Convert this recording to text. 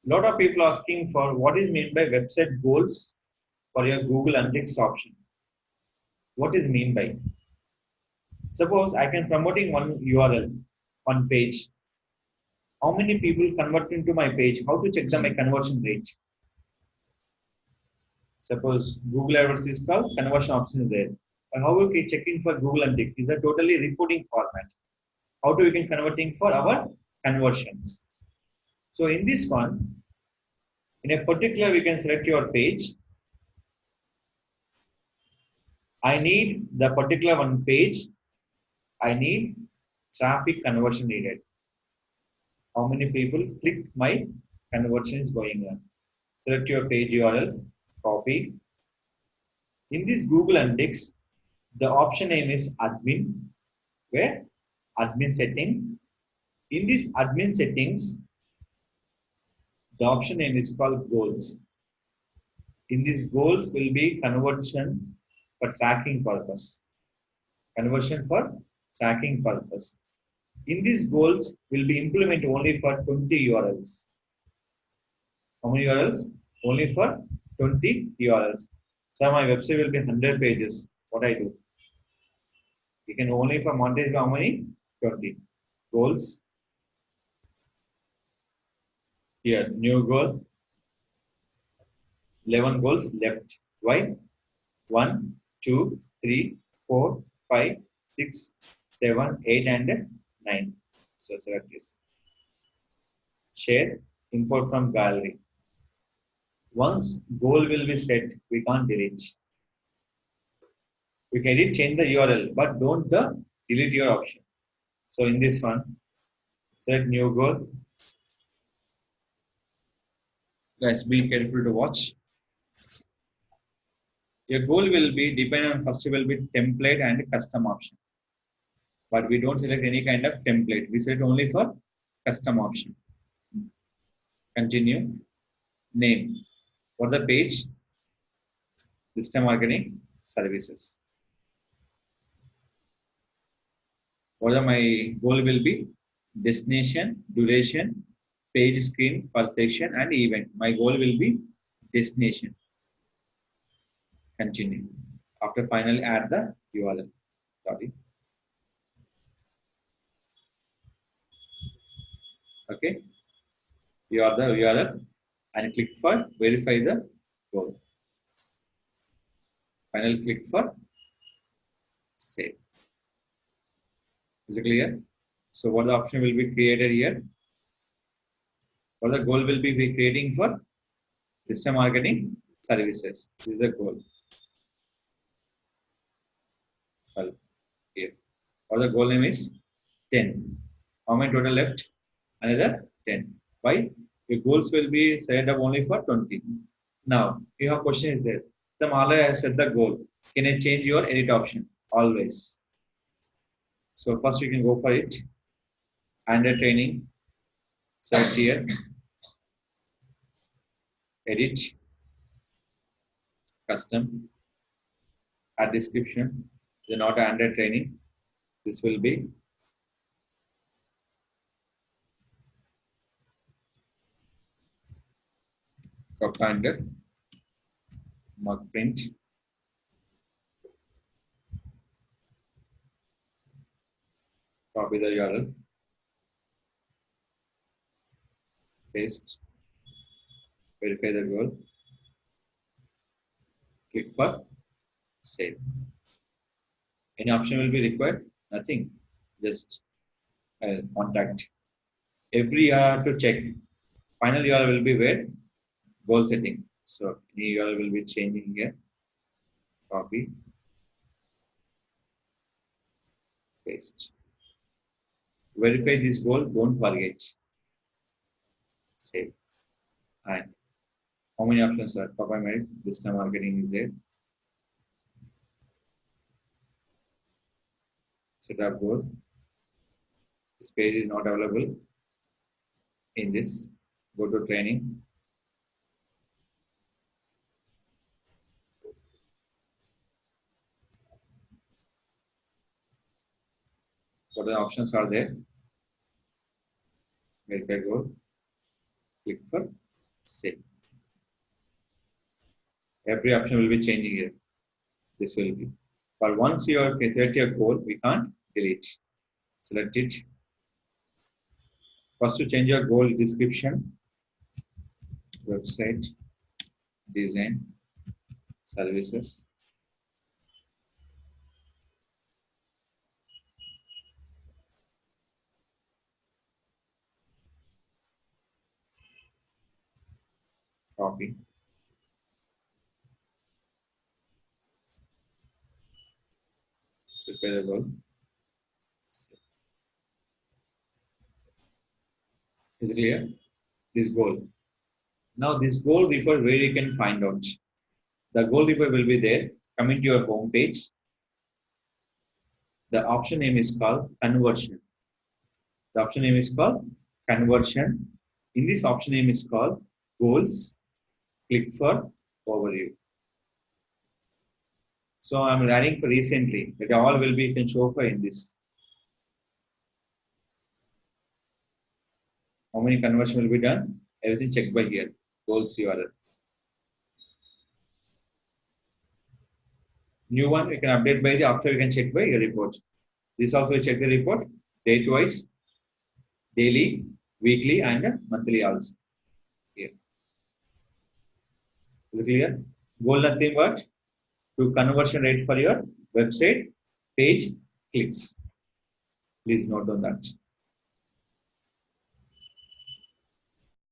Lot of people asking for what is meant by website goals for your Google Analytics option. What is mean by? Suppose I can promoting one URL, one page. How many people convert into my page? How to check my conversion rate? Suppose Google AdWords is called conversion option is there. But how we can checking for Google Analytics? Is a totally reporting format. How do we can converting for our conversions? So in this one, in a particular, we can select your page. I need the particular one page. I need traffic conversion needed. How many people click my conversion is going on? Select your page URL, copy. In this Google Analytics, the option name is admin, where admin setting. In this admin settings, the option name is called goals. In these goals will be conversion for tracking purpose. Conversion for tracking purpose. In these goals will be implemented only for 20 URLs. How many URLs? Only for 20 URLs. So my website will be 100 pages. What I do? You can only for montage how many? 20. Goals. Here, new goal. 11 goals left. Why? 1, 2, 3, 4, 5, 6, 7, 8, and 9. So select this. Share, import from gallery. Once goal will be set, we can't delete. We can edit, change the URL, but don't delete your option. So in this one, select new goal. Guys, be careful to watch. Your goal will be dependent on first will be template and custom option. But we don't select any kind of template. We select only for custom option. Continue. Name. For the page, digital marketing services. What my goal will be? Destination, duration, page screen per section, and event. My goal will be destination. Continue. After finally add the URL. Sorry. Okay. You are the URL and click for verify the goal. Finally click for save. Is it clear? So what the option will be created here? What the goal will be creating for digital marketing services. This is the goal. Well, here. Or the goal name is 10. How many total left? Another 10. Why? Your goals will be set up only for 20. Now, your question is there. The Mala has set the goal. Can I change your edit option? Always. So first we can go for it. Under training. Select here. Edit. Custom. Add description. Then not under training. This will be copy under mark print. Copy the URL. Paste. Verify the goal. Click for save. Any option will be required? Nothing. Just contact. Every year to check. Final URL will be where? Goal setting. So any URL will be changing here. Copy. Paste. Verify this goal. Don't forget. Save. And how many options are? Copy made. Digital marketing is there. Set up goal. This page is not available in this. Go to training. What the options are there? Verify goal. Click for Save. Every option will be changing here. This will be. But once you are set your goal, we can't delete. Select it. First to change your goal description, website, design, services, copy, prepare the goal. Is it clear? This goal. Now this goal report where you can find out. The goal report will be there. Coming to your home page. The option name is called conversion. The option name is called conversion. In this option name is called goals. Click for overview. So I'm adding for recently that all will be can show for in this. How many conversion will be done? Everything checked by here. Goals URL. New one we can update by the after we can check by your report. This also we check the report date wise, daily, weekly, and monthly also. Here. Is it clear? Goal nothing but to conversion rate for your website page clicks. Please note on that.